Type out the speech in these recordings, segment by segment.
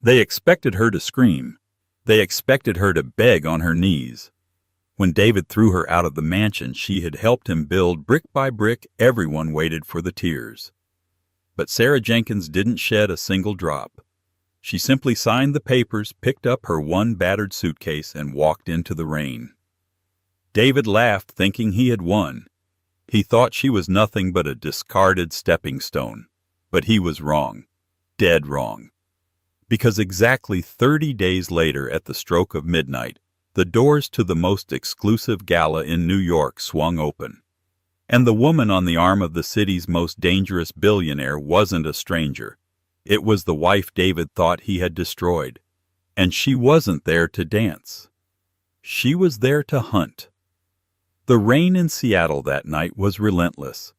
They expected her to scream. They expected her to beg on her knees. When David threw her out of the mansion she had helped him build brick by brick, everyone waited for the tears. But Sarah Jenkins didn't shed a single drop. She simply signed the papers, picked up her one battered suitcase, and walked into the rain. David laughed, thinking he had won. He thought she was nothing but a discarded stepping stone. But he was wrong. Dead wrong. Because exactly 30 days later, at the stroke of midnight, the doors to the most exclusive gala in New York swung open. And the woman on the arm of the city's most dangerous billionaire wasn't a stranger. It was the wife David thought he had destroyed. And she wasn't there to dance. She was there to hunt. The rain in Seattle that night was relentless.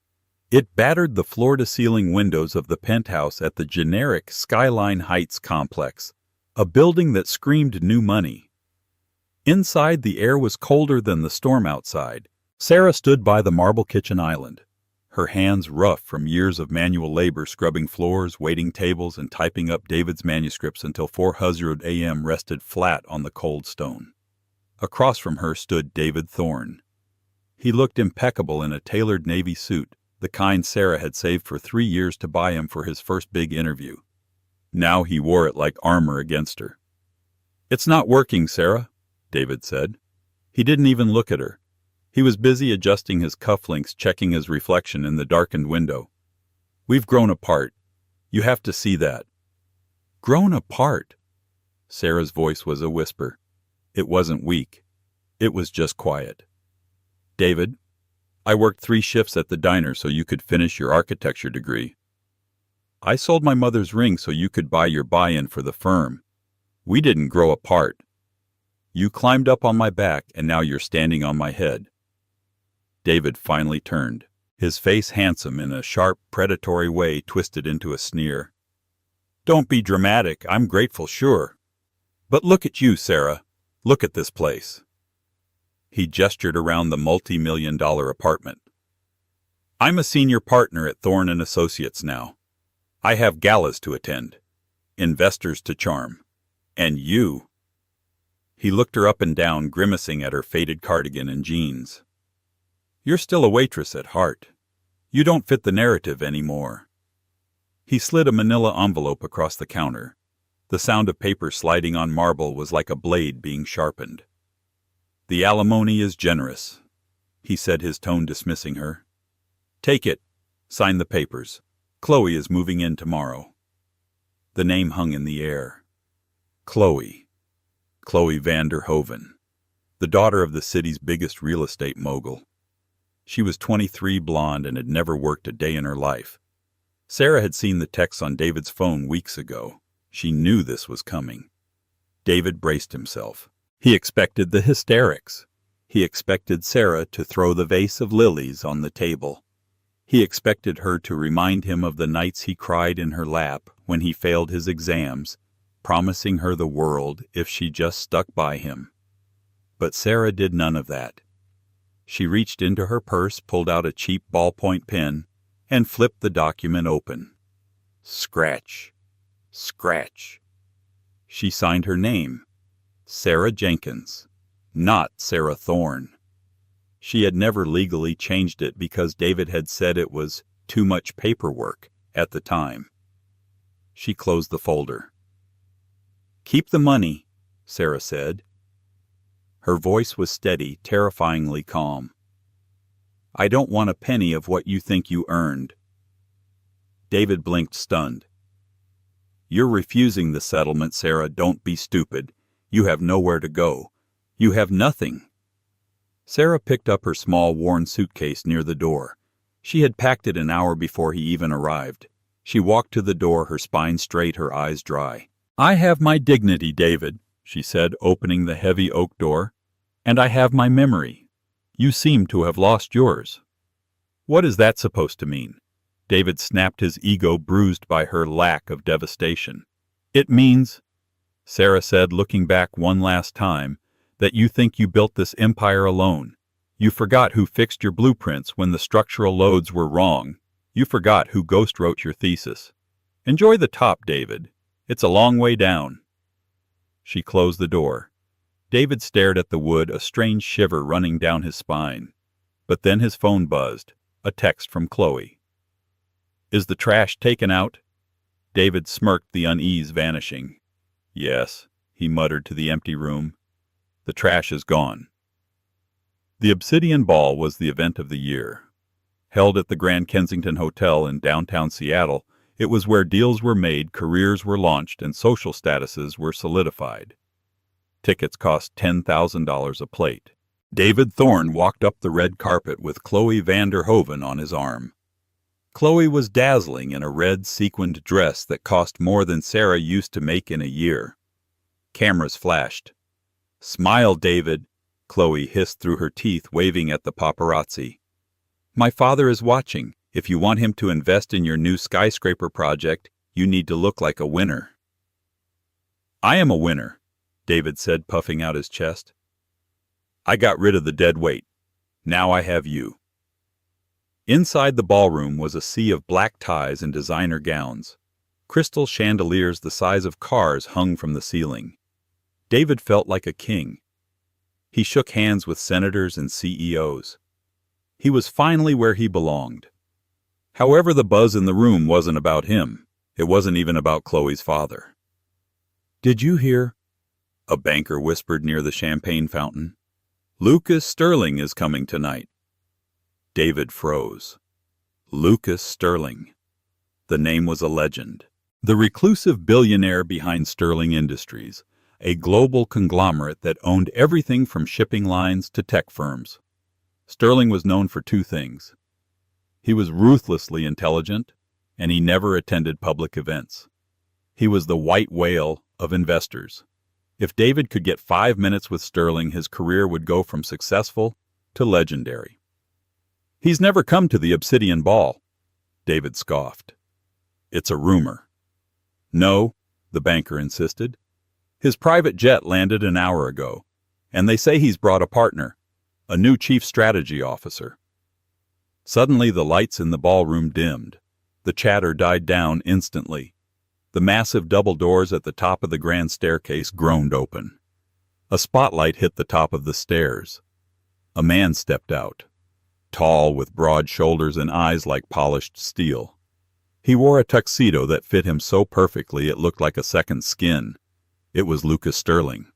It battered the floor-to-ceiling windows of the penthouse at the generic Skyline Heights complex, a building that screamed new money. Inside, the air was colder than the storm outside. Sarah stood by the marble kitchen island, her hands rough from years of manual labor scrubbing floors, waiting tables, and typing up David's manuscripts until 4:00 a.m. rested flat on the cold stone. Across from her stood David Thorne. He looked impeccable in a tailored navy suit, the kind Sarah had saved for 3 years to buy him for his first big interview. Now he wore it like armor against her. "It's not working, Sarah," David said. He didn't even look at her. He was busy adjusting his cufflinks, checking his reflection in the darkened window. "We've grown apart. You have to see that." "Grown apart?" Sarah's voice was a whisper. It wasn't weak. It was just quiet. "David, I worked 3 shifts at the diner so you could finish your architecture degree. I sold my mother's ring so you could buy your buy-in for the firm. We didn't grow apart. You climbed up on my back and now you're standing on my head." David finally turned, his face handsome in a sharp, predatory way twisted into a sneer. "Don't be dramatic. I'm grateful, sure. But look at you, Sarah. Look at this place." He gestured around the multi-million-dollar apartment. "I'm a senior partner at Thorne & Associates now. I have galas to attend, investors to charm, and you." He looked her up and down, grimacing at her faded cardigan and jeans. "You're still a waitress at heart. You don't fit the narrative anymore." He slid a manila envelope across the counter. The sound of paper sliding on marble was like a blade being sharpened. "The alimony is generous," he said, his tone dismissing her. "Take it. Sign the papers. Chloe is moving in tomorrow." The name hung in the air. Chloe. Chloe van der Hoven, the daughter of the city's biggest real estate mogul. She was 23, blonde, and had never worked a day in her life. Sarah had seen the text on David's phone weeks ago. She knew this was coming. David braced himself. He expected the hysterics. He expected Sarah to throw the vase of lilies on the table. He expected her to remind him of the nights he cried in her lap when he failed his exams, promising her the world if she just stuck by him. But Sarah did none of that. She reached into her purse, pulled out a cheap ballpoint pen, and flipped the document open. Scratch. Scratch. She signed her name. Sarah Jenkins, not Sarah Thorne. She had never legally changed it because David had said it was too much paperwork at the time. She closed the folder. "Keep the money," Sarah said. Her voice was steady, terrifyingly calm. "I don't want a penny of what you think you earned." David blinked, stunned. "You're refusing the settlement, Sarah. Don't be stupid. You have nowhere to go. You have nothing." Sarah picked up her small, worn suitcase near the door. She had packed it an hour before he even arrived. She walked to the door, her spine straight, her eyes dry. "I have my dignity, David," she said, opening the heavy oak door. "And I have my memory. You seem to have lost yours." "What is that supposed to mean?" David snapped, his ego bruised by her lack of devastation. "It means," Sarah said, looking back one last time, "that you think you built this empire alone. You forgot who fixed your blueprints when the structural loads were wrong. You forgot who ghost-wrote your thesis. Enjoy the top, David. It's a long way down." She closed the door. David stared at the wood, a strange shiver running down his spine. But then his phone buzzed, a text from Chloe. "Is the trash taken out?" David smirked, the unease vanishing. "Yes," he muttered to the empty room. "The trash is gone." The Obsidian Ball was the event of the year. Held at the Grand Kensington Hotel in downtown Seattle, it was where deals were made, careers were launched, and social statuses were solidified. Tickets cost $10,000 a plate. David Thorne walked up the red carpet with Chloe van der Hoeven on his arm. Chloe was dazzling in a red sequined dress that cost more than Sarah used to make in a year. Cameras flashed. "Smile, David," Chloe hissed through her teeth, waving at the paparazzi. "My father is watching. If you want him to invest in your new skyscraper project, you need to look like a winner." "I am a winner," David said, puffing out his chest. "I got rid of the dead weight. Now I have you." Inside the ballroom was a sea of black ties and designer gowns. Crystal chandeliers the size of cars hung from the ceiling. David felt like a king. He shook hands with senators and CEOs. He was finally where he belonged. However, the buzz in the room wasn't about him. It wasn't even about Chloe's father. "Did you hear?" a banker whispered near the champagne fountain. "Lucas Sterling is coming tonight." David froze. Lucas Sterling. The name was a legend. The reclusive billionaire behind Sterling Industries, a global conglomerate that owned everything from shipping lines to tech firms. Sterling was known for two things. He was ruthlessly intelligent, and he never attended public events. He was the white whale of investors. If David could get 5 minutes with Sterling, his career would go from successful to legendary. "He's never come to the Obsidian Ball," David scoffed. "It's a rumor." "No," the banker insisted. "His private jet landed an hour ago, and they say he's brought a partner, a new chief strategy officer." Suddenly the lights in the ballroom dimmed. The chatter died down instantly. The massive double doors at the top of the grand staircase groaned open. A spotlight hit the top of the stairs. A man stepped out, tall, with broad shoulders and eyes like polished steel. He wore a tuxedo that fit him so perfectly it looked like a second skin. It was Lucas Sterling.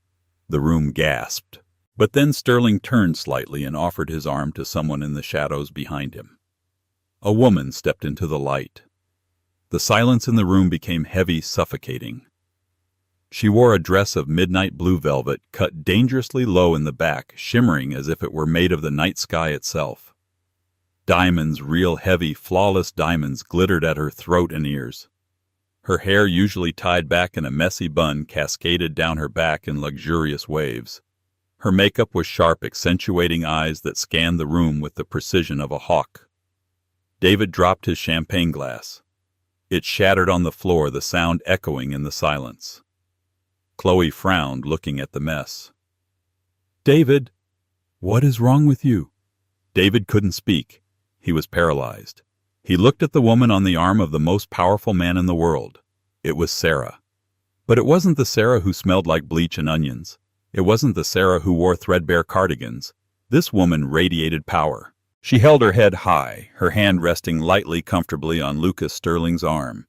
The room gasped. But then Sterling turned slightly and offered his arm to someone in the shadows behind him. A woman stepped into the light. The silence in the room became heavy, suffocating. She wore a dress of midnight blue velvet, cut dangerously low in the back, shimmering as if it were made of the night sky itself. Diamonds, real heavy, flawless diamonds, glittered at her throat and ears. Her hair, usually tied back in a messy bun, cascaded down her back in luxurious waves. Her makeup was sharp, accentuating eyes that scanned the room with the precision of a hawk. David dropped his champagne glass. It shattered on the floor, the sound echoing in the silence. Chloe frowned, looking at the mess. "David, what is wrong with you?" David couldn't speak. He was paralyzed. He looked at the woman on the arm of the most powerful man in the world. It was Sarah. But it wasn't the Sarah who smelled like bleach and onions. It wasn't the Sarah who wore threadbare cardigans. This woman radiated power. She held her head high, her hand resting lightly, comfortably on Lucas Sterling's arm.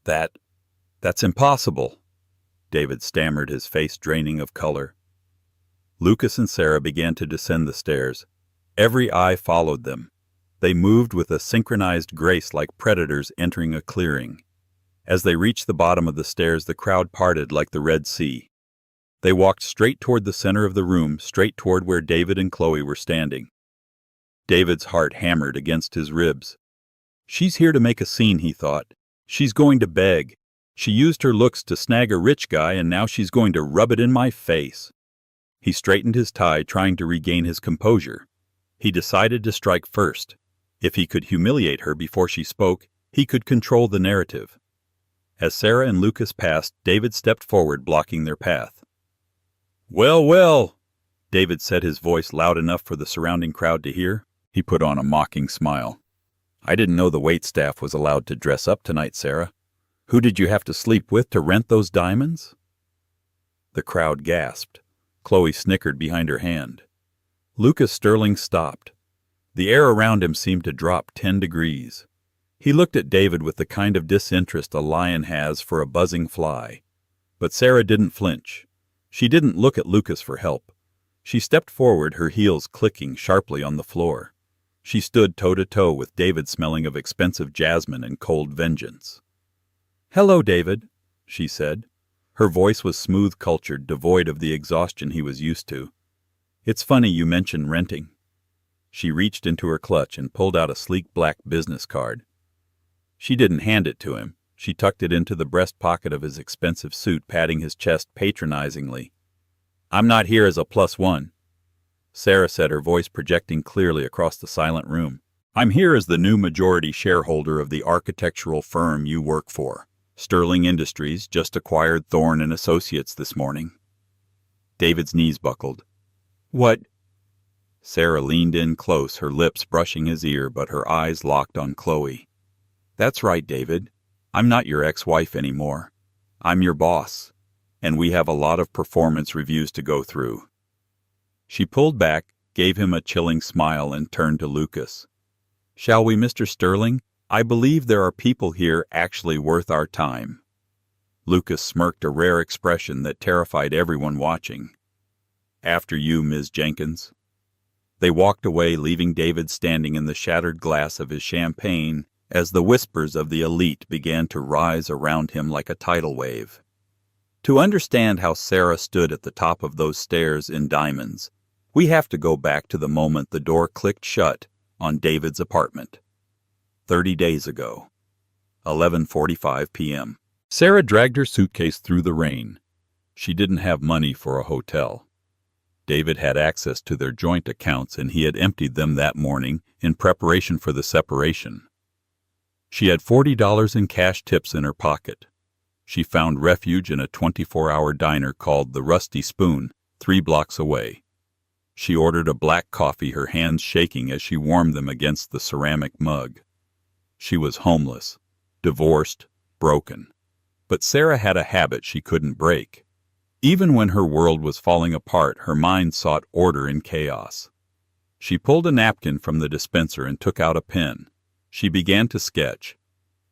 That's impossible," David stammered, his face draining of color. Lucas and Sarah began to descend the stairs. Every eye followed them. They moved with a synchronized grace like predators entering a clearing. As they reached the bottom of the stairs, the crowd parted like the Red Sea. They walked straight toward the center of the room, straight toward where David and Chloe were standing. David's heart hammered against his ribs. "She's here to make a scene," he thought. "She's going to beg. She used her looks to snag a rich guy, and now she's going to rub it in my face." He straightened his tie, trying to regain his composure. He decided to strike first. If he could humiliate her before she spoke, he could control the narrative. As Sarah and Lucas passed, David stepped forward, blocking their path. "Well, well," David said, his voice loud enough for the surrounding crowd to hear. He put on a mocking smile. "I didn't know the waitstaff was allowed to dress up tonight, Sarah." Who did you have to sleep with to rent those diamonds? The crowd gasped. Chloe snickered behind her hand. Lucas Sterling stopped. The air around him seemed to drop 10 degrees. He looked at David with the kind of disinterest a lion has for a buzzing fly. But Sarah didn't flinch. She didn't look at Lucas for help. She stepped forward, her heels clicking sharply on the floor. She stood toe-to-toe with David, smelling of expensive jasmine and cold vengeance. "Hello, David," she said. Her voice was smooth-cultured, devoid of the exhaustion he was used to. "It's funny you mention renting." She reached into her clutch and pulled out a sleek black business card. She didn't hand it to him. She tucked it into the breast pocket of his expensive suit, patting his chest patronizingly. "I'm not here as a +1. Sarah said, her voice projecting clearly across the silent room. "I'm here as the new majority shareholder of the architectural firm you work for. Sterling Industries just acquired Thorne and Associates this morning." David's knees buckled. "What?" Sarah leaned in close, her lips brushing his ear, but her eyes locked on Chloe. "That's right, David. I'm not your ex-wife anymore. I'm your boss, and we have a lot of performance reviews to go through." She pulled back, gave him a chilling smile, and turned to Lucas. "Shall we, Mr. Sterling? I believe there are people here actually worth our time." Lucas smirked, a rare expression that terrified everyone watching. "After you, Ms. Jenkins." They walked away, leaving David standing in the shattered glass of his champagne as the whispers of the elite began to rise around him like a tidal wave. To understand how Sarah stood at the top of those stairs in diamonds, we have to go back to the moment the door clicked shut on David's apartment. 30 days ago. 11:45 p.m. Sarah dragged her suitcase through the rain. She didn't have money for a hotel. David had access to their joint accounts, and he had emptied them that morning in preparation for the separation. She had $40 in cash tips in her pocket. She found refuge in a 24-hour diner called the Rusty Spoon, 3 blocks away. She ordered a black coffee, her hands shaking as she warmed them against the ceramic mug. She was homeless, divorced, broken. But Sarah had a habit she couldn't break. Even when her world was falling apart, her mind sought order in chaos. She pulled a napkin from the dispenser and took out a pen. She began to sketch.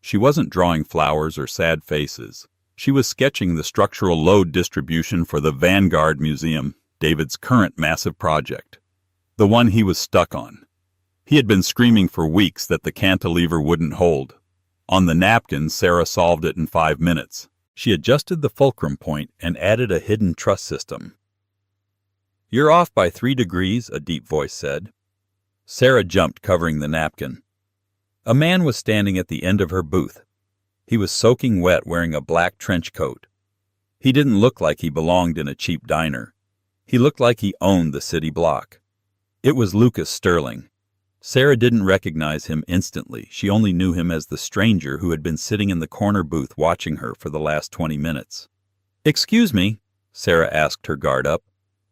She wasn't drawing flowers or sad faces. She was sketching the structural load distribution for the Vanguard Museum, David's current massive project. The one he was stuck on. He had been screaming for weeks that the cantilever wouldn't hold. On the napkin, Sarah solved it in 5 minutes. She adjusted the fulcrum point and added a hidden truss system. "You're off by 3 degrees, a deep voice said. Sarah jumped, covering the napkin. A man was standing at the end of her booth. He was soaking wet, wearing a black trench coat. He didn't look like he belonged in a cheap diner. He looked like he owned the city block. It was Lucas Sterling. Sarah didn't recognize him instantly. She only knew him as the stranger who had been sitting in the corner booth watching her for the last 20 minutes. "Excuse me," Sarah asked, her guard up.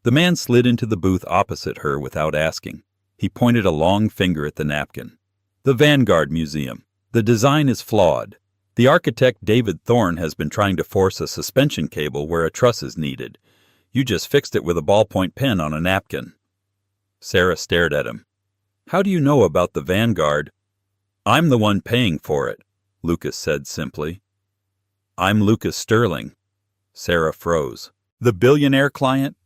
The man slid into the booth opposite her without asking. He pointed a long finger at the napkin. "The Vanguard Museum. The design is flawed. The architect David Thorne has been trying to force a suspension cable where a truss is needed. You just fixed it with a ballpoint pen on a napkin." Sarah stared at him. "How do you know about the Vanguard?" "I'm the one paying for it," Lucas said simply. "I'm Lucas Sterling." Sarah froze. "The billionaire client?"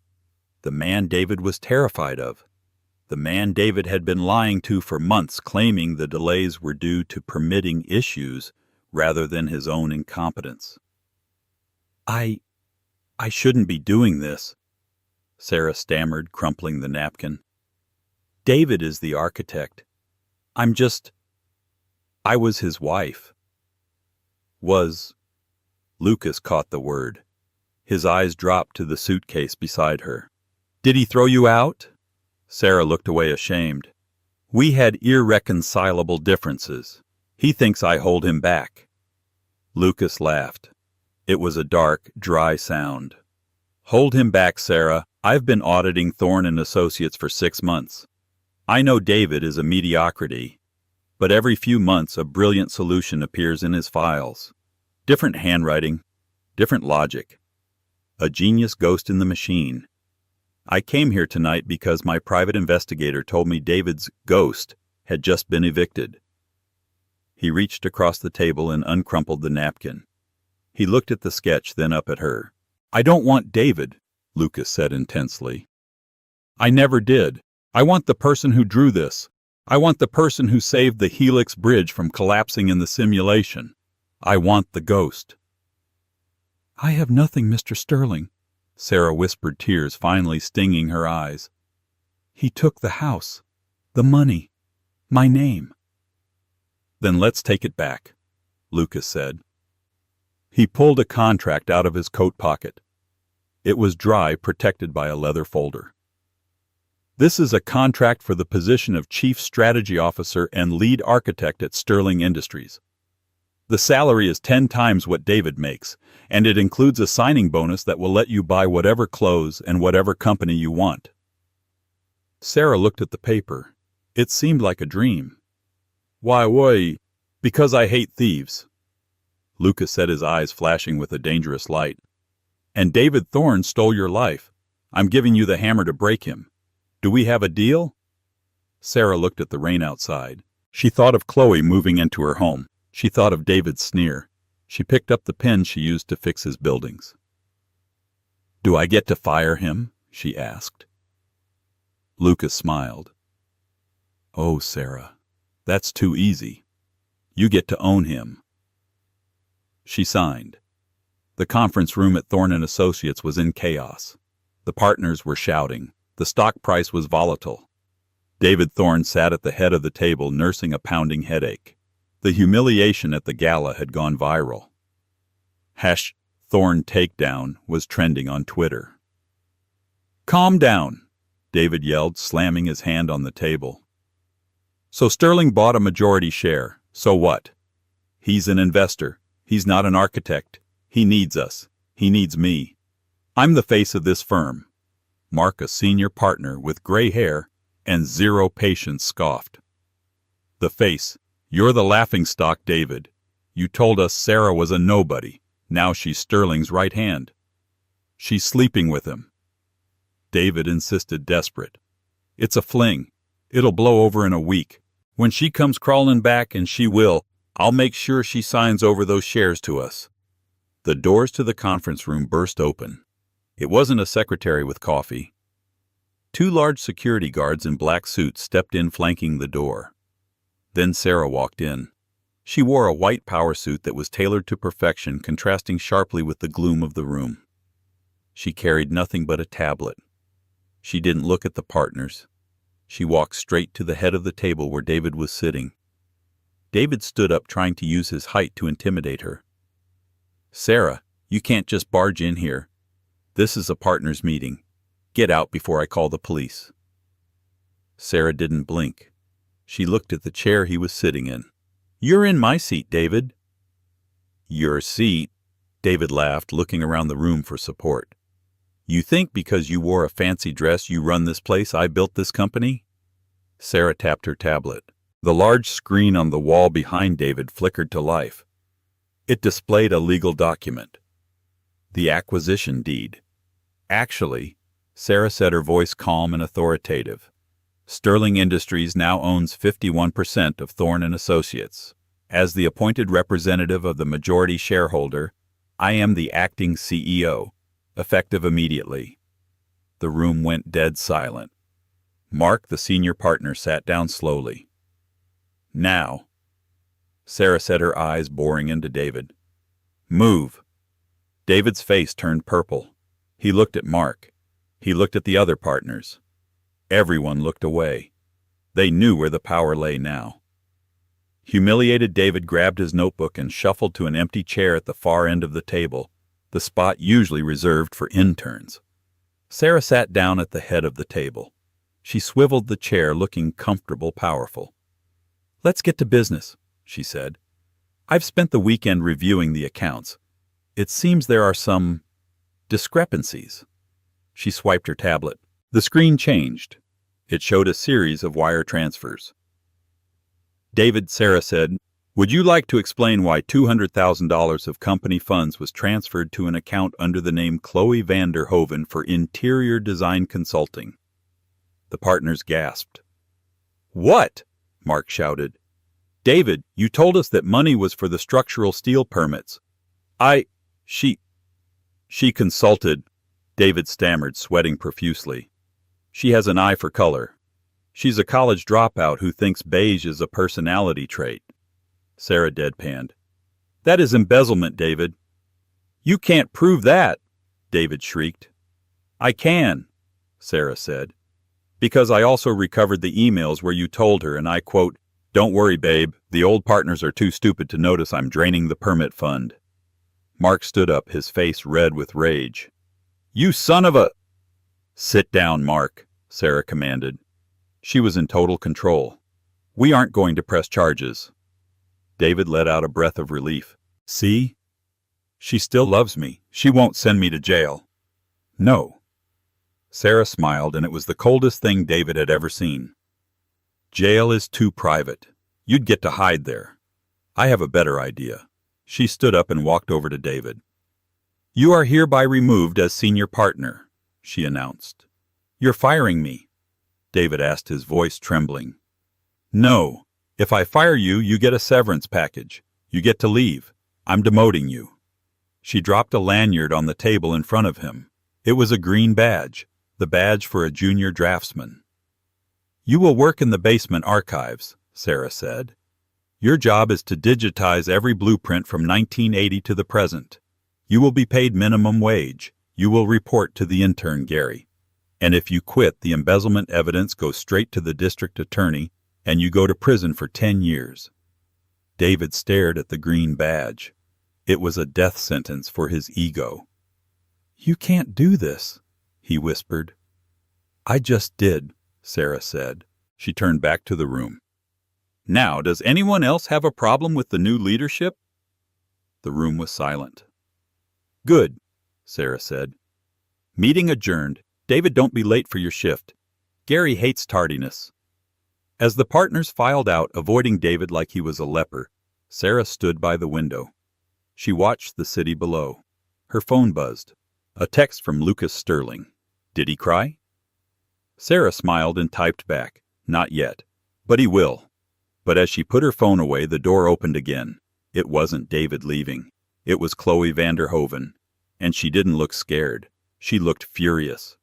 The man David was terrified of. The man David had been lying to for months, claiming the delays were due to permitting issues rather than his own incompetence. I shouldn't be doing this," Sarah stammered, crumpling the napkin. "David is the architect. I was his wife." "Was..." Lucas caught the word. His eyes dropped to the suitcase beside her. "Did he throw you out?" Sarah looked away ashamed. "We had irreconcilable differences. He thinks I hold him back." Lucas laughed. It was a dark, dry sound. "Hold him back, Sarah. I've been auditing Thorne and Associates for 6 months. I know David is a mediocrity, but every few months a brilliant solution appears in his files. Different handwriting, different logic. A genius ghost in the machine. I came here tonight because my private investigator told me David's ghost had just been evicted. He reached across the table and uncrumpled the napkin. He looked at the sketch, then up at her. I don't want David, Lucas said intensely. I never did. I want the person who drew this. I want the person who saved the Helix Bridge from collapsing in the simulation. I want the ghost. I have nothing, Mr. Sterling, Sarah whispered, tears finally stinging her eyes. He took the house, the money, my name. Then let's take it back, Lucas said. He pulled a contract out of his coat pocket. It was dry, protected by a leather folder. This is a contract for the position of Chief Strategy Officer and Lead Architect at Sterling Industries. The salary is 10 times what David makes, and it includes a signing bonus that will let you buy whatever clothes and whatever company you want. Sarah looked at the paper. It seemed like a dream. Why? Because I hate thieves. Lucas said, his eyes flashing with a dangerous light. And David Thorne stole your life. I'm giving you the hammer to break him. Do we have a deal? Sarah looked at the rain outside. She thought of Chloe moving into her home. She thought of David's sneer. She picked up the pen she used to fix his buildings. Do I get to fire him? She asked. Lucas smiled. Oh, Sarah, that's too easy. You get to own him. She signed. The conference room at Thorne & Associates was in chaos. The partners were shouting. The stock price was volatile. David Thorne sat at the head of the table nursing a pounding headache. The humiliation at the gala had gone viral. #Thorne Takedown was trending on Twitter. Calm down, David yelled, slamming his hand on the table. So Sterling bought a majority share. So what? He's an investor. He's not an architect. He needs us. He needs me. I'm the face of this firm. Mark, a senior partner with gray hair and zero patience, scoffed. The face. You're the laughingstock, David. You told us Sarah was a nobody. Now she's Sterling's right hand. She's sleeping with him. David insisted, desperate. It's a fling. It'll blow over in a week. When she comes crawling back, and she will, I'll make sure she signs over those shares to us. The doors to the conference room burst open. It wasn't a secretary with coffee. 2 large security guards in black suits stepped in, flanking the door. Then Sarah walked in. She wore a white power suit that was tailored to perfection, contrasting sharply with the gloom of the room. She carried nothing but a tablet. She didn't look at the partners. She walked straight to the head of the table where David was sitting. David stood up, trying to use his height to intimidate her. Sarah, you can't just barge in here. This is a partners meeting. Get out before I call the police. Sarah didn't blink. She looked at the chair he was sitting in. You're in my seat, David. Your seat? David laughed, looking around the room for support. You think because you wore a fancy dress you run this place, I built this company? Sarah tapped her tablet. The large screen on the wall behind David flickered to life. It displayed a legal document. The acquisition deed. Actually, Sarah said, her voice calm and authoritative, Sterling Industries now owns 51% of Thorne & Associates. As the appointed representative of the majority shareholder, I am the acting CEO, effective immediately. The room went dead silent. Mark, the senior partner, sat down slowly. Now, Sarah said, her eyes boring into David. Move. David's face turned purple. He looked at Mark. He looked at the other partners. Everyone looked away. They knew where the power lay now. Humiliated, David grabbed his notebook and shuffled to an empty chair at the far end of the table, the spot usually reserved for interns. Sarah sat down at the head of the table. She swiveled the chair, looking comfortable, powerful. Let's get to business, she said. I've spent the weekend reviewing the accounts. It seems there are some discrepancies. She swiped her tablet. The screen changed. It showed a series of wire transfers. David, Sarah said, Would you like to explain why $200,000 of company funds was transferred to an account under the name Chloe Vanderhoven for interior design consulting? The partners gasped. What? Mark shouted. David, you told us that money was for the structural steel permits. She consulted, David stammered, sweating profusely. She has an eye for color. She's a college dropout who thinks beige is a personality trait. Sarah deadpanned. That is embezzlement, David. You can't prove that, David shrieked. I can, Sarah said, because I also recovered the emails where you told her, and I quote, "Don't worry, babe, the old partners are too stupid to notice I'm draining the permit fund." Mark stood up, his face red with rage. You son of a... Sit down, Mark, Sarah commanded. She was in total control. We aren't going to press charges. David let out a breath of relief. See? She still loves me. She won't send me to jail. No. Sarah smiled, and it was the coldest thing David had ever seen. Jail is too private. You'd get to hide there. I have a better idea. She stood up and walked over to David. You are hereby removed as senior partner, she announced. You're firing me? David asked, his voice trembling. No. If I fire you, you get a severance package. You get to leave. I'm demoting you. She dropped a lanyard on the table in front of him. It was a green badge, the badge for a junior draftsman. You will work in the basement archives, Sarah said. Your job is to digitize every blueprint from 1980 to the present. You will be paid minimum wage. You will report to the intern, Gary. And if you quit, the embezzlement evidence goes straight to the district attorney, and you go to prison for 10 years. David stared at the green badge. It was a death sentence for his ego. You can't do this, he whispered. I just did, Sarah said. She turned back to the room. Now, does anyone else have a problem with the new leadership? The room was silent. Good, Sarah said. Meeting adjourned. David, don't be late for your shift. Gary hates tardiness. As the partners filed out, avoiding David like he was a leper, Sarah stood by the window. She watched the city below. Her phone buzzed. A text from Lucas Sterling. Did he cry? Sarah smiled and typed back, not yet. But he will. But as she put her phone away, the door opened again. It wasn't David leaving. It was Chloe Vanderhoven. And she didn't look scared. She looked furious.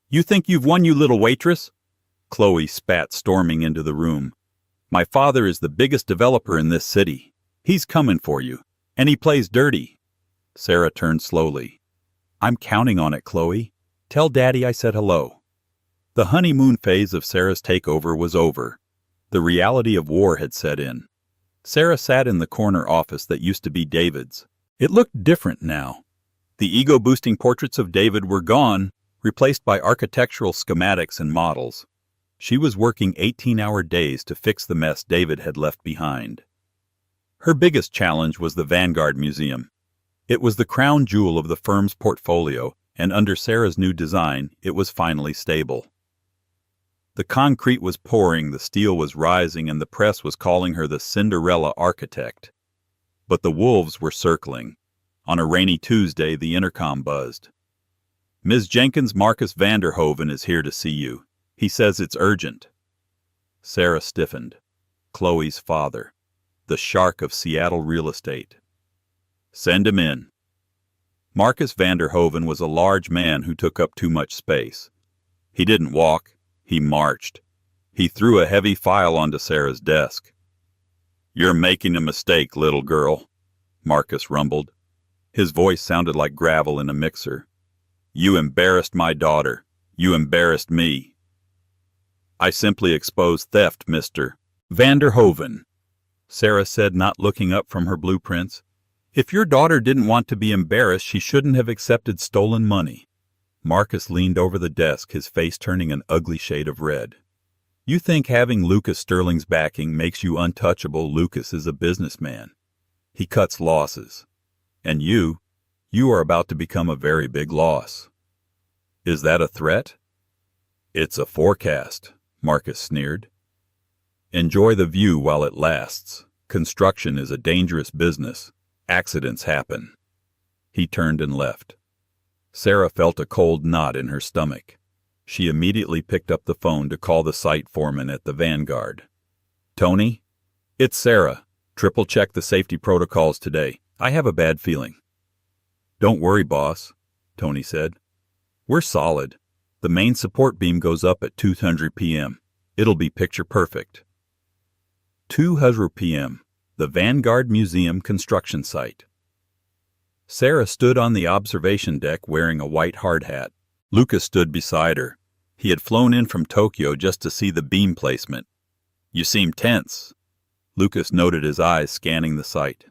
You think you've won, you little waitress? Chloe spat, storming into the room. My father is the biggest developer in this city. He's coming for you. And he plays dirty. Sarah turned slowly. I'm counting on it, Chloe. Tell Daddy I said hello. The honeymoon phase of Sarah's takeover was over. The reality of war had set in. Sarah sat in the corner office that used to be David's. It looked different now. The ego-boosting portraits of David were gone, replaced by architectural schematics and models. She was working 18-hour days to fix the mess David had left behind. Her biggest challenge was the Vanguard Museum. It was the crown jewel of the firm's portfolio, and under Sarah's new design, it was finally stable. The concrete was pouring, the steel was rising, and the press was calling her the Cinderella architect. But the wolves were circling. On a rainy Tuesday, the intercom buzzed. Ms. Jenkins, Marcus Vanderhoven is here to see you. He says it's urgent. Sarah stiffened. Chloe's father. The shark of Seattle real estate. Send him in. Marcus Vanderhoven was a large man who took up too much space. He didn't walk. He marched. He threw a heavy file onto Sarah's desk. You're making a mistake, little girl, Marcus rumbled. His voice sounded like gravel in a mixer. You embarrassed my daughter. You embarrassed me. I simply exposed theft, Mr. Vanderhoven, Sarah said, not looking up from her blueprints. If your daughter didn't want to be embarrassed, she shouldn't have accepted stolen money. Marcus leaned over the desk, his face turning an ugly shade of red. You think having Lucas Sterling's backing makes you untouchable? Lucas is a businessman. He cuts losses. And you are about to become a very big loss. Is that a threat? It's a forecast, Marcus sneered. Enjoy the view while it lasts. Construction is a dangerous business. Accidents happen. He turned and left. Sarah felt a cold knot in her stomach. She immediately picked up the phone to call the site foreman at the Vanguard. "Tony? It's Sarah. Triple-check the safety protocols today. I have a bad feeling." "Don't worry, boss," Tony said. "We're solid. The main support beam goes up at 2:00 p.m. It'll be picture perfect." 2:00 p.m., the Vanguard Museum construction site. Sarah stood on the observation deck wearing a white hard hat. Lucas stood beside her. He had flown in from Tokyo just to see the beam placement. "You seem tense." Lucas noted his eyes scanning the site.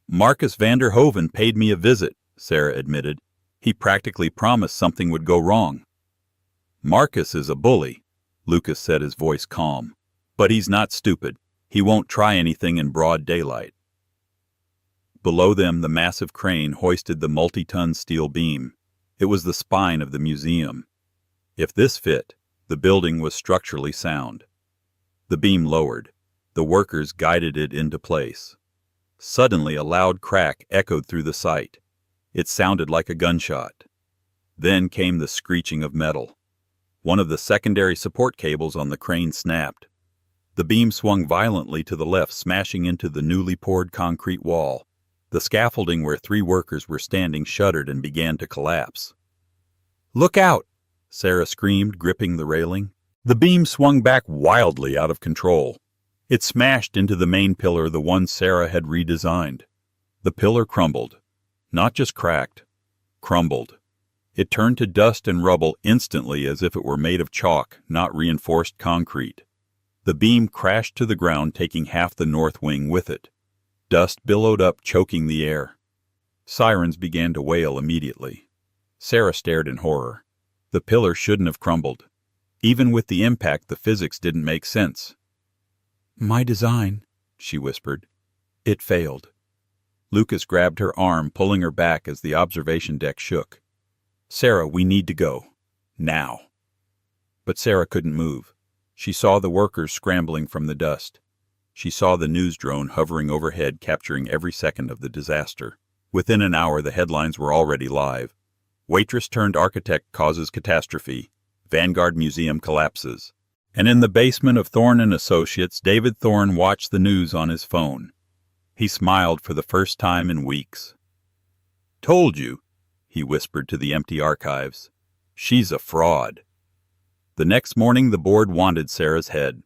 "Marcus van der Hoven paid me a visit," Sarah admitted. "He practically promised something would go wrong." "Marcus is a bully," Lucas said, his voice calm. "But he's not stupid. He won't try anything in broad daylight." Below them, the massive crane hoisted the multi-ton steel beam. It was the spine of the museum. If this fit, the building was structurally sound. The beam lowered. The workers guided it into place. Suddenly, a loud crack echoed through the site. It sounded like a gunshot. Then came the screeching of metal. One of the secondary support cables on the crane snapped. The beam swung violently to the left, smashing into the newly poured concrete wall. The scaffolding where 3 workers were standing shuddered and began to collapse. "Look out!" Sarah screamed, gripping the railing. The beam swung back wildly out of control. It smashed into the main pillar, the one Sarah had redesigned. The pillar crumbled. Not just cracked. Crumbled. It turned to dust and rubble instantly, as if it were made of chalk, not reinforced concrete. The beam crashed to the ground, taking half the north wing with it. Dust billowed up, choking the air. Sirens began to wail immediately. Sarah stared in horror. The pillar shouldn't have crumbled. Even with the impact, the physics didn't make sense. "My design," she whispered. "It failed." Lucas grabbed her arm, pulling her back as the observation deck shook. "Sarah, we need to go. Now." But Sarah couldn't move. She saw the workers scrambling from the dust. She saw the news drone hovering overhead, capturing every second of the disaster. Within an hour, the headlines were already live. "Waitress turned architect causes catastrophe. Vanguard Museum collapses." And in the basement of Thorne & Associates, David Thorne watched the news on his phone. He smiled for the first time in weeks. "Told you," he whispered to the empty archives. "She's a fraud." The next morning, the board wanted Sarah's head.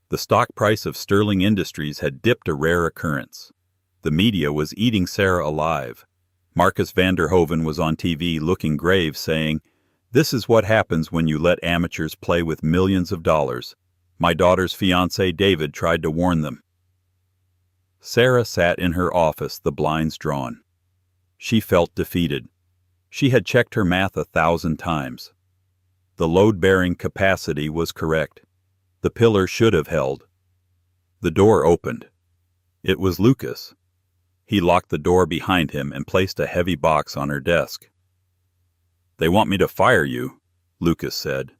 The stock price of Sterling Industries had dipped, a rare occurrence. The media was eating Sarah alive. Marcus van der Hoven was on TV looking grave, saying, "This is what happens when you let amateurs play with millions of dollars. My daughter's fiancé David tried to warn them." Sarah sat in her office, the blinds drawn. She felt defeated. She had checked her math 1,000 times. The load-bearing capacity was correct. The pillar should have held. The door opened. It was Lucas. He locked the door behind him and placed a heavy box on her desk. "They want me to fire you," Lucas said.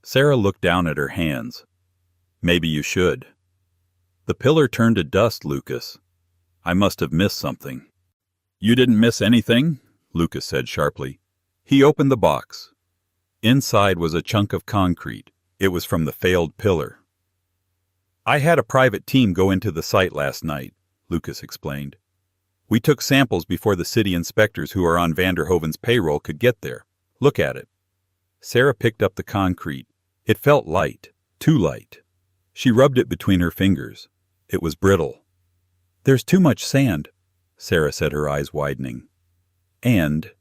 Sarah looked down at her hands. "Maybe you should." "The pillar turned to dust, Lucas. I must have missed something." "You didn't miss anything," Lucas said sharply. He opened the box. Inside was a chunk of concrete. It was from the failed pillar. "I had a private team go into the site last night," Lucas explained. "We took samples before the city inspectors who are on van der Hoven's payroll could get there. Look at it." Sarah picked up the concrete. It felt light, too light. She rubbed it between her fingers. It was brittle. "There's too much sand," Sarah said, her eyes widening. "And,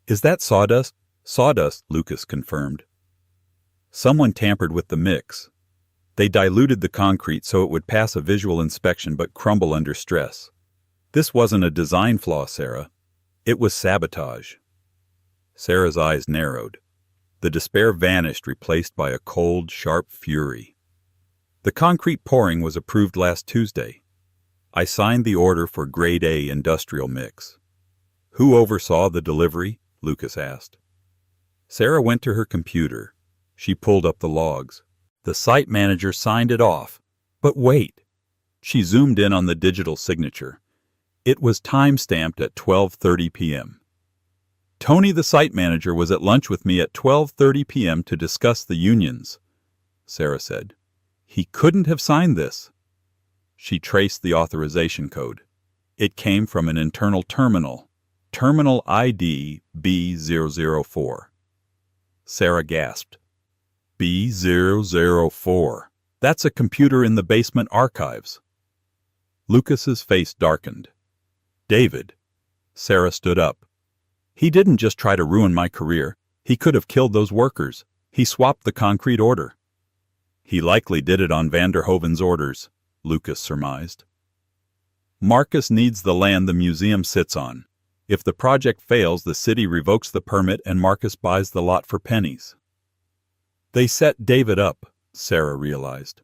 is that sawdust?" "Sawdust," Lucas confirmed. Someone tampered with the mix. They diluted the concrete so it would pass a visual inspection but crumble under stress. This wasn't a design flaw, Sarah. It was sabotage. Sarah's eyes narrowed. The despair vanished, replaced by a cold, sharp fury. "The concrete pouring was approved last Tuesday. I signed the order for Grade A industrial mix." "Who oversaw the delivery?" Lucas asked. Sarah went to her computer. She pulled up the logs. "The site manager signed it off. But wait. She zoomed in on the digital signature. It was time-stamped at 12:30 p.m. Tony, the site manager, was at lunch with me at 12:30 p.m. to discuss the unions, Sarah said. He couldn't have signed this. She traced the authorization code. It came from an internal terminal, terminal ID B004. Sarah gasped. B004. That's a computer in the basement archives. Lucas's face darkened. David. Sarah stood up. He didn't just try to ruin my career. He could have killed those workers. He swapped the concrete order. He likely did it on Vanderhoven's orders, Lucas surmised. Marcus needs the land the museum sits on. If the project fails, the city revokes the permit and Marcus buys the lot for pennies. They set David up, Sarah realized.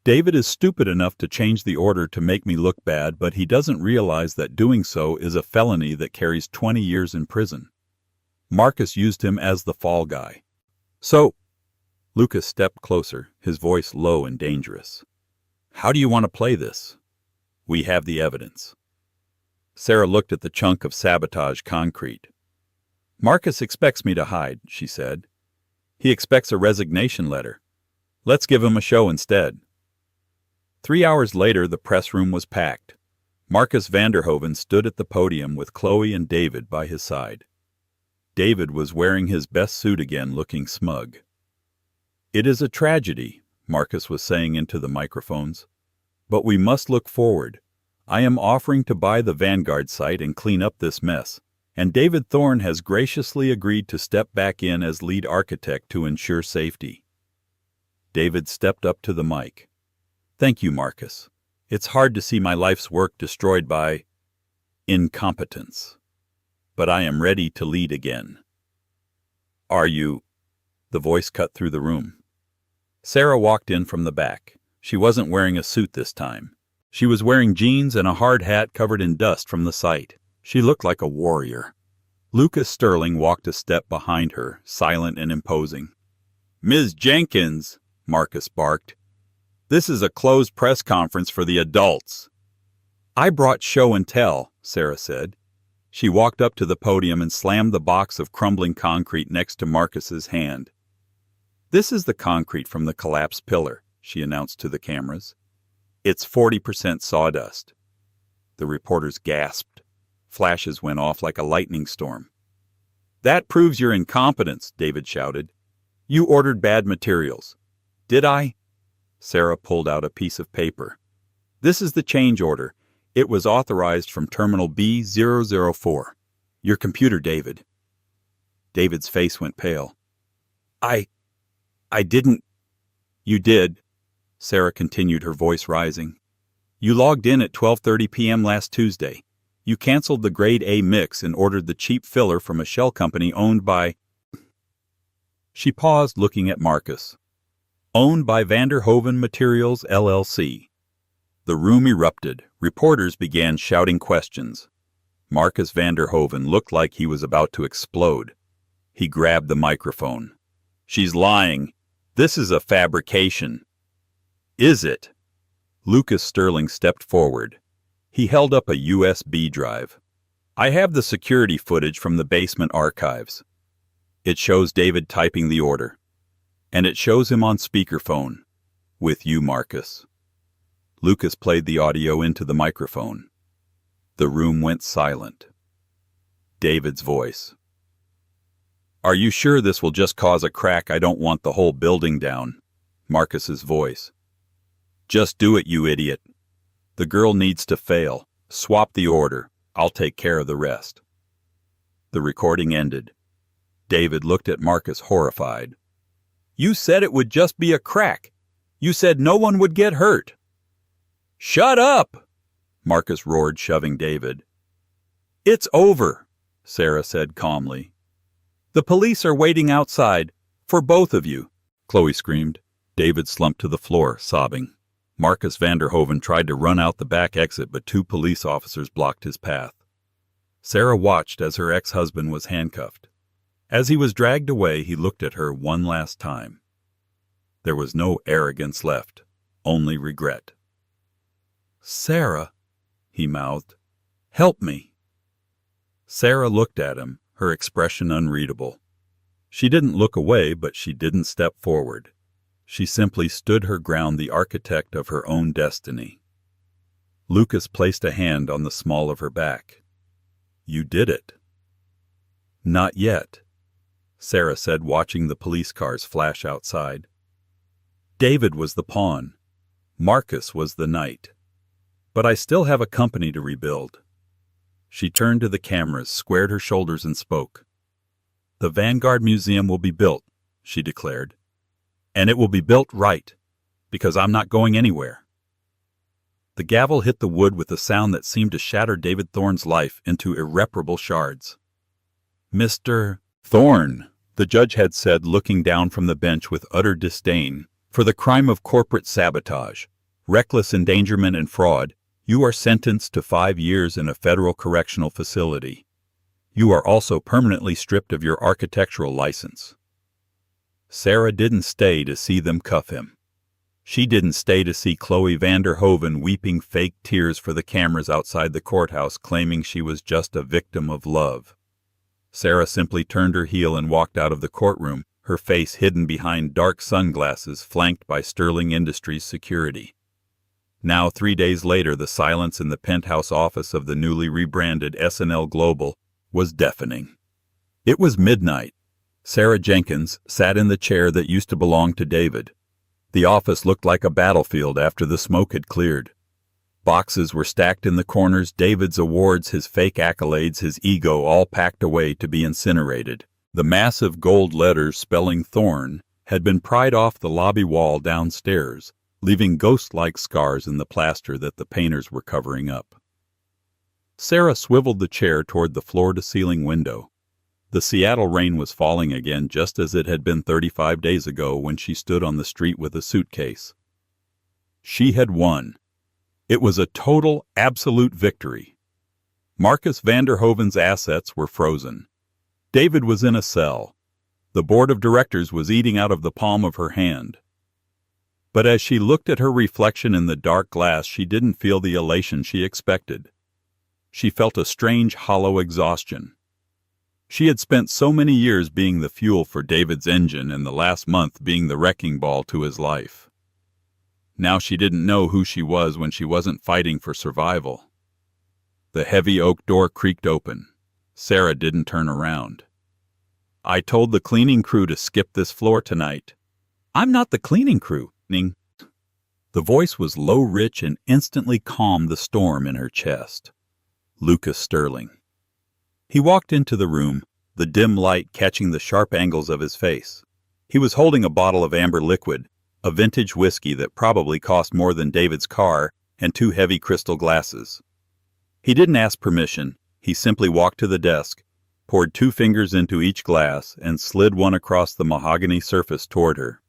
David is stupid enough to change the order to make me look bad, but he doesn't realize that doing so is a felony that carries 20 years in prison. Marcus used him as the fall guy. So, Lucas stepped closer, his voice low and dangerous. How do you want to play this? We have the evidence. Sarah looked at the chunk of sabotage concrete. Marcus expects me to hide, she said. He expects a resignation letter. Let's give him a show instead. 3 hours later, the press room was packed. Marcus Vanderhoven stood at the podium with Chloe and David by his side. David was wearing his best suit again, looking smug. It is a tragedy, Marcus was saying into the microphones. But we must look forward. I am offering to buy the Vanguard site and clean up this mess, and David Thorne has graciously agreed to step back in as lead architect to ensure safety. David stepped up to the mic. Thank you, Marcus. It's hard to see my life's work destroyed by incompetence. But I am ready to lead again. Are you? The voice cut through the room. Sarah walked in from the back. She wasn't wearing a suit this time. She was wearing jeans and a hard hat covered in dust from the site. She looked like a warrior. Lucas Sterling walked a step behind her, silent and imposing. Ms. Jenkins, Marcus barked. This is a closed press conference for the adults. I brought show and tell, Sarah said. She walked up to the podium and slammed the box of crumbling concrete next to Marcus's hand. This is the concrete from the collapsed pillar, she announced to the cameras. It's 40% sawdust. The reporters gasped. Flashes went off like a lightning storm. That proves your incompetence, David shouted. You ordered bad materials. Did I? Sarah pulled out a piece of paper. This is the change order. It was authorized from terminal B004. Your computer, David. David's face went pale. I didn't. You did, Sarah continued, her voice rising. You logged in at 12:30 p.m. last Tuesday. You canceled the grade A mix and ordered the cheap filler from a shell company owned by... She paused, looking at Marcus. Owned by Vanderhoven Materials, LLC. The room erupted. Reporters began shouting questions. Marcus Vanderhoven looked like he was about to explode. He grabbed the microphone. She's lying. This is a fabrication. Is it? Lucas Sterling stepped forward. He held up a USB drive. I have the security footage from the basement archives. It shows David typing the order. And it shows him on speakerphone. With you, Marcus. Lucas played the audio into the microphone. The room went silent. David's voice. Are you sure this will just cause a crack? I don't want the whole building down. Marcus's voice. Just do it, you idiot. The girl needs to fail. Swap the order. I'll take care of the rest. The recording ended. David looked at Marcus, horrified. You said it would just be a crack. You said no one would get hurt. Shut up, Marcus roared, shoving David. It's over, Sarah said calmly. The police are waiting outside, for both of you, Chloe screamed. David slumped to the floor, sobbing. Marcus Vanderhoven tried to run out the back exit, but 2 police officers blocked his path. Sarah watched as her ex-husband was handcuffed. As he was dragged away, he looked at her one last time. There was no arrogance left, only regret. "Sarah," he mouthed. "Help me." Sarah looked at him, her expression unreadable. She didn't look away, but she didn't step forward. She simply stood her ground, the architect of her own destiny. Lucas placed a hand on the small of her back. "You did it." "Not yet," Sarah said, watching the police cars flash outside. "David was the pawn. Marcus was the knight. But I still have a company to rebuild." She turned to the cameras, squared her shoulders, and spoke. "The Vanguard Museum will be built," she declared. "And it will be built right, because I'm not going anywhere." The gavel hit the wood with a sound that seemed to shatter David Thorne's life into irreparable shards. "Mr. Thorne," the judge had said, looking down from the bench with utter disdain, "for the crime of corporate sabotage, reckless endangerment, and fraud, you are sentenced to 5 years in a federal correctional facility. You are also permanently stripped of your architectural license." Sarah didn't stay to see them cuff him. She didn't stay to see Chloe Vanderhoven weeping fake tears for the cameras outside the courthouse, claiming she was just a victim of love. Sarah simply turned her heel and walked out of the courtroom, her face hidden behind dark sunglasses flanked by Sterling Industries security. Now, 3 days later, the silence in the penthouse office of the newly rebranded SNL Global was deafening. It was midnight. Sarah Jenkins sat in the chair that used to belong to David. The office looked like a battlefield after the smoke had cleared. Boxes were stacked in the corners, David's awards, his fake accolades, his ego, all packed away to be incinerated. The massive gold letters spelling Thorne had been pried off the lobby wall downstairs, leaving ghost-like scars in the plaster that the painters were covering up. Sarah swiveled the chair toward the floor-to-ceiling window. The Seattle rain was falling again, just as it had been 35 days ago when she stood on the street with a suitcase. She had won. It was a total, absolute victory. Marcus Vanderhoven's assets were frozen. David was in a cell. The board of directors was eating out of the palm of her hand. But as she looked at her reflection in the dark glass, she didn't feel the elation she expected. She felt a strange, hollow exhaustion. She had spent so many years being the fuel for David's engine, and the last month being the wrecking ball to his life. Now she didn't know who she was when she wasn't fighting for survival. The heavy oak door creaked open. Sarah didn't turn around. "I told the cleaning crew to skip this floor tonight." "I'm not the cleaning crew." The voice was low, rich, and instantly calmed the storm in her chest. Lucas Sterling. He walked into the room, the dim light catching the sharp angles of his face. He was holding a bottle of amber liquid, a vintage whiskey that probably cost more than David's car, and 2 heavy crystal glasses. He didn't ask permission. He simply walked to the desk, poured 2 fingers into each glass, and slid one across the mahogany surface toward her.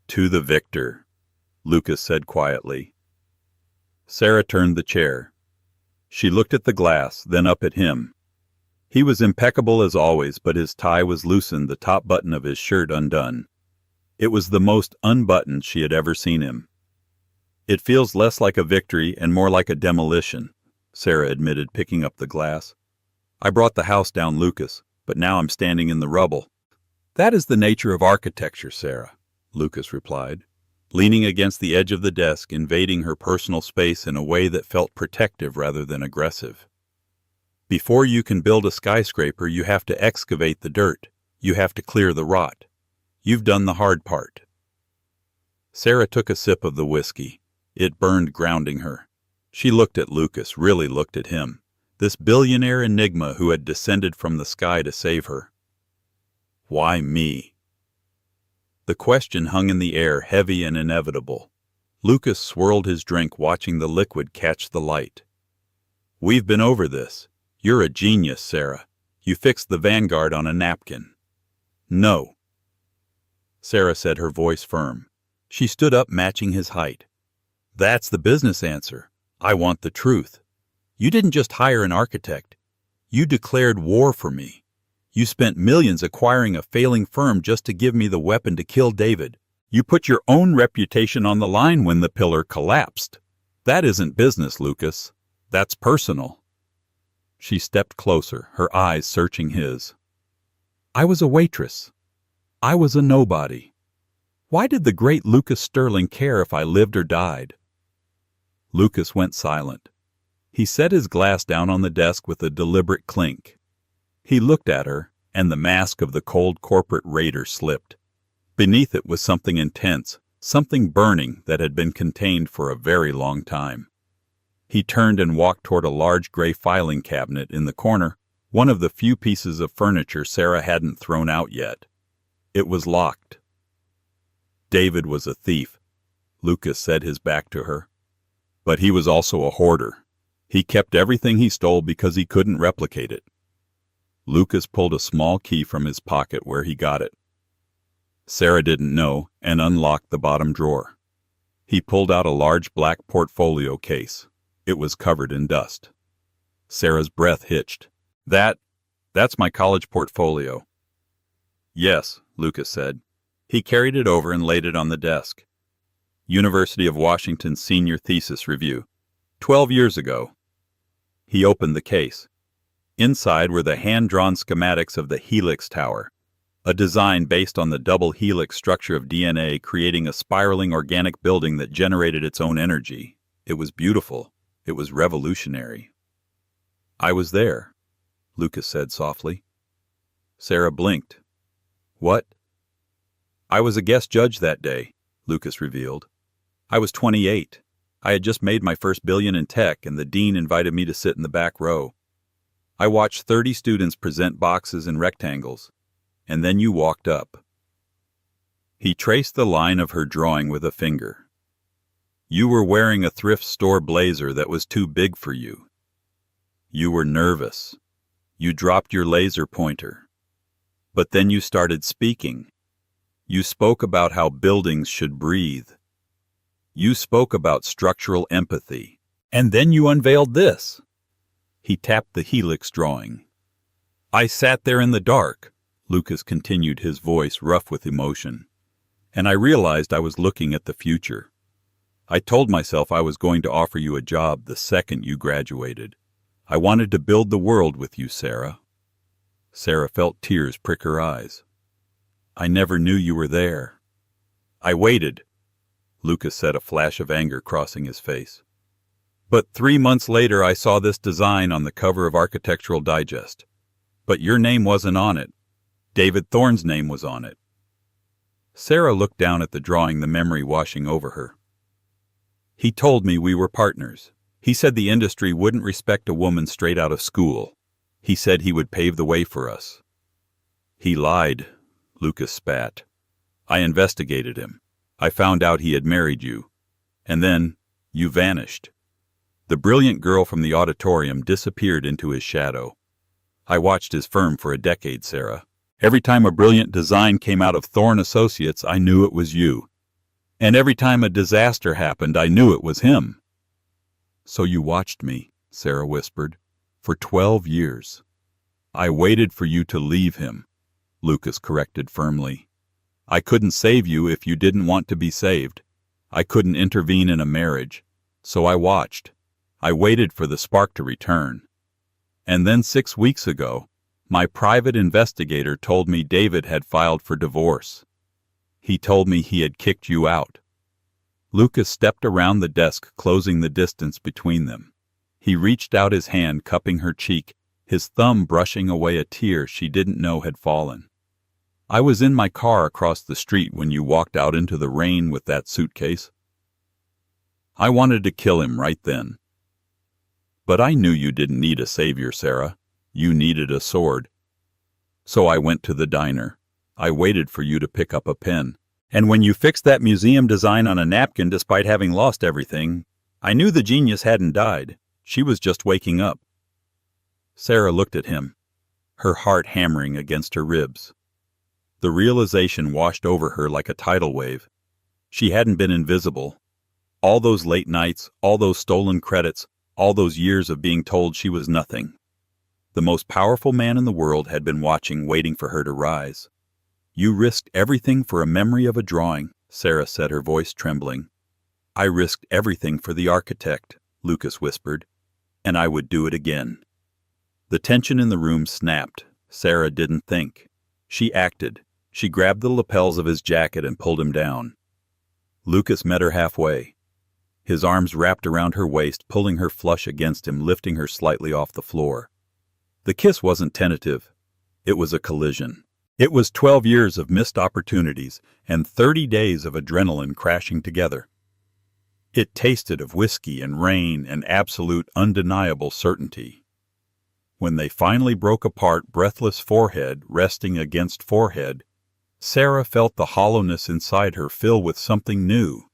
"To the victor," Lucas said quietly. Sarah turned the chair. She looked at the glass, then up at him. He was impeccable as always, but his tie was loosened, the top button of his shirt undone. It was the most unbuttoned she had ever seen him. "It feels less like a victory and more like a demolition," Sarah admitted, picking up the glass. "I brought the house down, Lucas, but now I'm standing in the rubble." "That is the nature of architecture, Sarah," Lucas replied, leaning against the edge of the desk, invading her personal space in a way that felt protective rather than aggressive. "Before you can build a skyscraper, you have to excavate the dirt. You have to clear the rot. You've done the hard part." Sarah took a sip of the whiskey. It burned, grounding her. She looked at Lucas, really looked at him, this billionaire enigma who had descended from the sky to save her. Why me? The question hung in the air, heavy and inevitable. Lucas swirled his drink, watching the liquid catch the light. "We've been over this. You're a genius, Sarah. You fixed the Vanguard on a napkin." "No," Sarah said, her voice firm. She stood up, matching his height. "That's the business answer. I want the truth. You didn't just hire an architect. You declared war for me. You spent millions acquiring a failing firm just to give me the weapon to kill David. You put your own reputation on the line when the pillar collapsed." That isn't business, Lucas. That's personal. She stepped closer, her eyes searching his. I was a waitress. I was a nobody. Why did the great Lucas Sterling care if I lived or died? Lucas went silent. He set his glass down on the desk with a deliberate clink. He looked at her, and the mask of the cold corporate raider slipped. Beneath it was something intense, something burning that had been contained for a very long time. He turned and walked toward a large gray filing cabinet in the corner, one of the few pieces of furniture Sarah hadn't thrown out yet. It was locked. David was a thief, Lucas said, his back to her. But he was also a hoarder. He kept everything he stole because he couldn't replicate it. Lucas pulled a small key from his pocket where he got it. Sarah didn't know and unlocked the bottom drawer. He pulled out a large black portfolio case. It was covered in dust. Sarah's breath hitched. That's my college portfolio. Yes, Lucas said. He carried it over and laid it on the desk. University of Washington Senior Thesis Review. 12 years ago. He opened the case. Inside were the hand-drawn schematics of the Helix Tower, a design based on the double helix structure of DNA, creating a spiraling organic building that generated its own energy. It was beautiful. It was revolutionary. I was there, Lucas said softly. Sarah blinked. What? I was a guest judge that day, Lucas revealed. I was 28. I had just made my first billion in tech, and the dean invited me to sit in the back row. I watched 30 students present boxes and rectangles, and then you walked up. He traced the line of her drawing with a finger. You were wearing a thrift store blazer that was too big for you. You were nervous. You dropped your laser pointer. But then you started speaking. You spoke about how buildings should breathe. You spoke about structural empathy. And then you unveiled this. He tapped the helix drawing. I sat there in the dark, Lucas continued, his voice rough with emotion, and I realized I was looking at the future. I told myself I was going to offer you a job the second you graduated. I wanted to build the world with you, Sarah. Sarah felt tears prick her eyes. I never knew you were there. I waited, Lucas said, a flash of anger crossing his face. But 3 months later I saw this design on the cover of Architectural Digest. But your name wasn't on it. David Thorne's name was on it. Sarah looked down at the drawing, the memory washing over her. He told me we were partners. He said the industry wouldn't respect a woman straight out of school. He said he would pave the way for us. He lied, Lucas spat. I investigated him. I found out he had married you. And then you vanished. The brilliant girl from the auditorium disappeared into his shadow. I watched his firm for a decade, Sarah. Every time a brilliant design came out of Thorne Associates, I knew it was you. And every time a disaster happened, I knew it was him. So you watched me, Sarah whispered, for 12 years. I waited for you to leave him, Lucas corrected firmly. I couldn't save you if you didn't want to be saved. I couldn't intervene in a marriage. So I watched. I waited for the spark to return. And then 6 weeks ago, my private investigator told me David had filed for divorce. He told me he had kicked you out. Lucas stepped around the desk, closing the distance between them. He reached out his hand, cupping her cheek, his thumb brushing away a tear she didn't know had fallen. I was in my car across the street when you walked out into the rain with that suitcase. I wanted to kill him right then. But I knew you didn't need a savior, Sarah. You needed a sword. So I went to the diner. I waited for you to pick up a pen. And when you fixed that museum design on a napkin despite having lost everything, I knew the genius hadn't died. She was just waking up. Sarah looked at him, her heart hammering against her ribs. The realization washed over her like a tidal wave. She hadn't been invisible. All those late nights, all those stolen credits, all those years of being told she was nothing. The most powerful man in the world had been watching, waiting for her to rise. You risked everything for a memory of a drawing, Sarah said, her voice trembling. I risked everything for the architect, Lucas whispered, and I would do it again. The tension in the room snapped. Sarah didn't think. She acted. She grabbed the lapels of his jacket and pulled him down. Lucas met her halfway. His arms wrapped around her waist, pulling her flush against him, lifting her slightly off the floor. The kiss wasn't tentative. It was a collision. It was 12 years of missed opportunities and 30 days of adrenaline crashing together. It tasted of whiskey and rain and absolute undeniable certainty. When they finally broke apart, breathless forehead resting against forehead, Sarah felt the hollowness inside her fill with something new.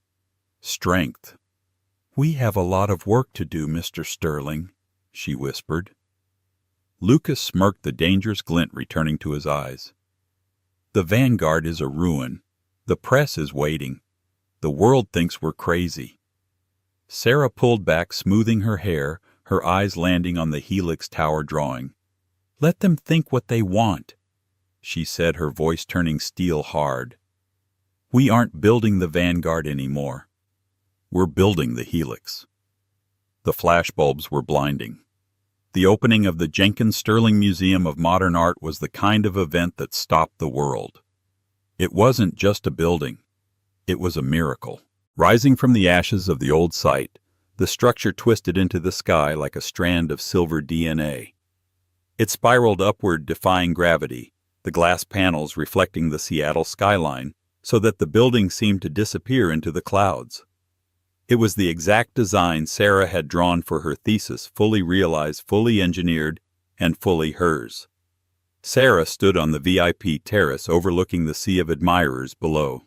Strength. "We have a lot of work to do, Mr. Sterling," she whispered. Lucas smirked, the dangerous glint returning to his eyes. "The Vanguard is a ruin. The press is waiting. The world thinks we're crazy." Sarah pulled back, smoothing her hair, her eyes landing on the Helix Tower drawing. "Let them think what they want," she said, her voice turning steel hard. "We aren't building the Vanguard anymore. We're building the Helix." The flashbulbs were blinding. The opening of the Jenkins Sterling Museum of Modern Art was the kind of event that stopped the world. It wasn't just a building. It was a miracle. Rising from the ashes of the old site, the structure twisted into the sky like a strand of silver DNA. It spiraled upward, defying gravity, the glass panels reflecting the Seattle skyline, so that the building seemed to disappear into the clouds. It was the exact design Sarah had drawn for her thesis, fully realized, fully engineered, and fully hers. Sarah stood on the VIP terrace overlooking the sea of admirers below.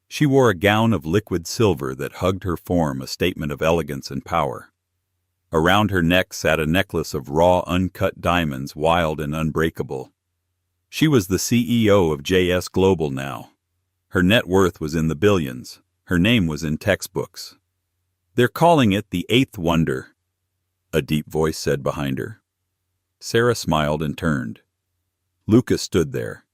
She wore a gown of liquid silver that hugged her form, a statement of elegance and power. Around her neck sat a necklace of raw, uncut diamonds, wild and unbreakable. She was the CEO of JS Global now. Her net worth was in the billions. Her name was in textbooks. "They're calling it the Eighth Wonder," a deep voice said behind her. Sarah smiled and turned. Lucas stood there.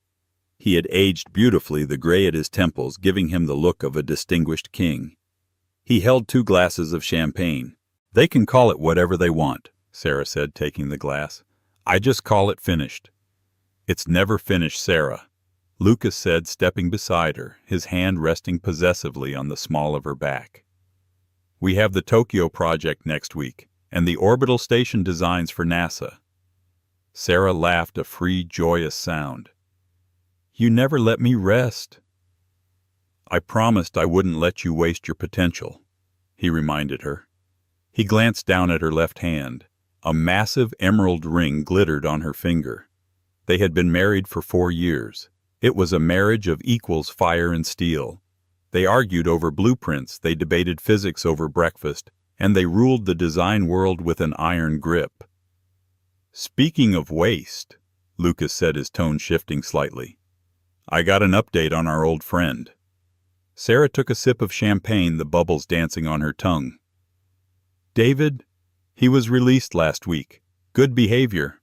He had aged beautifully, the gray at his temples giving him the look of a distinguished king. He held 2 glasses of champagne. "They can call it whatever they want," Sarah said, taking the glass. "I just call it finished." "It's never finished, Sarah," Lucas said, stepping beside her, his hand resting possessively on the small of her back. "We have the Tokyo project next week, and the orbital station designs for NASA." Sarah laughed, a free, joyous sound. "You never let me rest." "I promised I wouldn't let you waste your potential," he reminded her. He glanced down at her left hand. A massive emerald ring glittered on her finger. They had been married for 4 years. It was a marriage of equals, fire and steel. They argued over blueprints, they debated physics over breakfast, and they ruled the design world with an iron grip. "Speaking of waste," Lucas said, his tone shifting slightly, "I got an update on our old friend." Sarah took a sip of champagne, the bubbles dancing on her tongue. "David? He was released last week. Good behavior."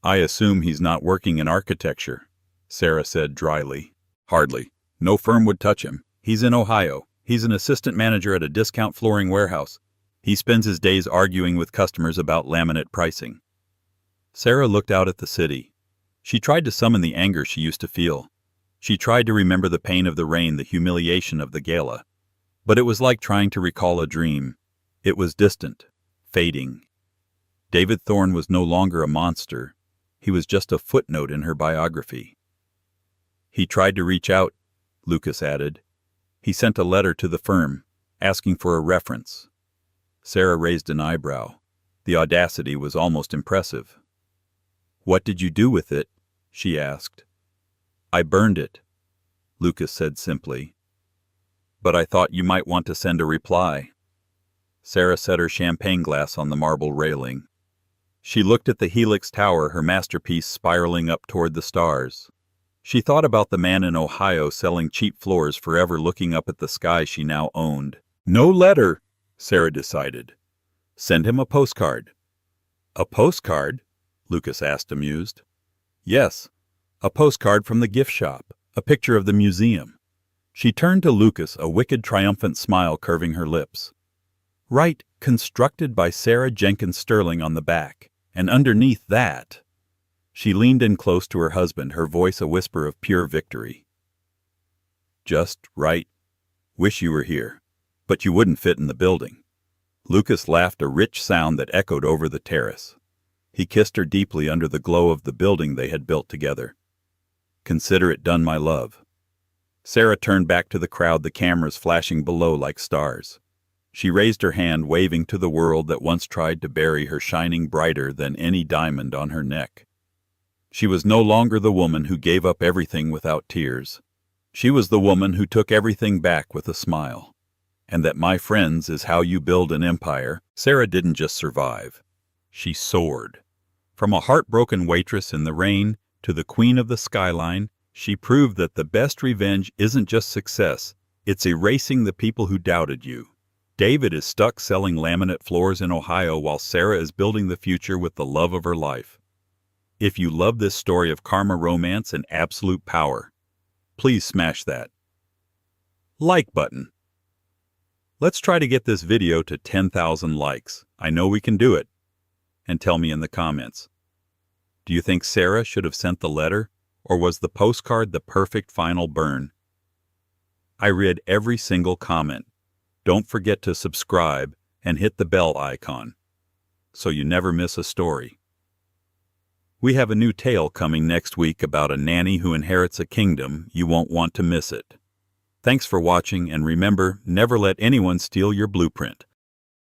"I assume he's not working in architecture," Sarah said dryly. "Hardly. No firm would touch him. He's in Ohio. He's an assistant manager at a discount flooring warehouse. He spends his days arguing with customers about laminate pricing." Sarah looked out at the city. She tried to summon the anger she used to feel. She tried to remember the pain of the rain, the humiliation of the gala. But it was like trying to recall a dream. It was distant, fading. David Thorne was no longer a monster. He was just a footnote in her biography. "He tried to reach out," Lucas added. "He sent a letter to the firm, asking for a reference." Sarah raised an eyebrow. The audacity was almost impressive. "What did you do with it?" she asked. "I burned it," Lucas said simply. "But I thought you might want to send a reply." Sarah set her champagne glass on the marble railing. She looked at the Helix Tower, her masterpiece spiraling up toward the stars. She thought about the man in Ohio selling cheap floors, forever looking up at the sky she now owned. "No letter," Sarah decided. "Send him a postcard." "A postcard?" Lucas asked, amused. "Yes, a postcard from the gift shop, a picture of the museum. She turned to Lucas, a wicked, triumphant smile curving her lips. "Right, constructed by Sarah Jenkins Sterling on the back, and underneath that." She leaned in close to her husband, her voice a whisper of pure victory. "Just right. Wish you were here, but you wouldn't fit in the building." Lucas laughed, a rich sound that echoed over the terrace. He kissed her deeply under the glow of the building they had built together. "Consider it done, my love." Sarah turned back to the crowd, the cameras flashing below like stars. She raised her hand, waving to the world that once tried to bury her, shining brighter than any diamond on her neck. She was no longer the woman who gave up everything without tears. She was the woman who took everything back with a smile. And that, my friends, is how you build an empire. Sarah didn't just survive. She soared. From a heartbroken waitress in the rain to the queen of the skyline, she proved that the best revenge isn't just success, it's erasing the people who doubted you. David is stuck selling laminate floors in Ohio while Sarah is building the future with the love of her life. If you love this story of karma, romance, and absolute power, please smash that like button. Let's try to get this video to 10,000 likes. I know we can do it. And tell me in the comments, do you think Sarah should have sent the letter, or was the postcard the perfect final burn? I read every single comment. Don't forget to subscribe and hit the bell icon so you never miss a story. We have a new tale coming next week about a nanny who inherits a kingdom. You won't want to miss it. Thanks for watching, and remember, never let anyone steal your blueprint.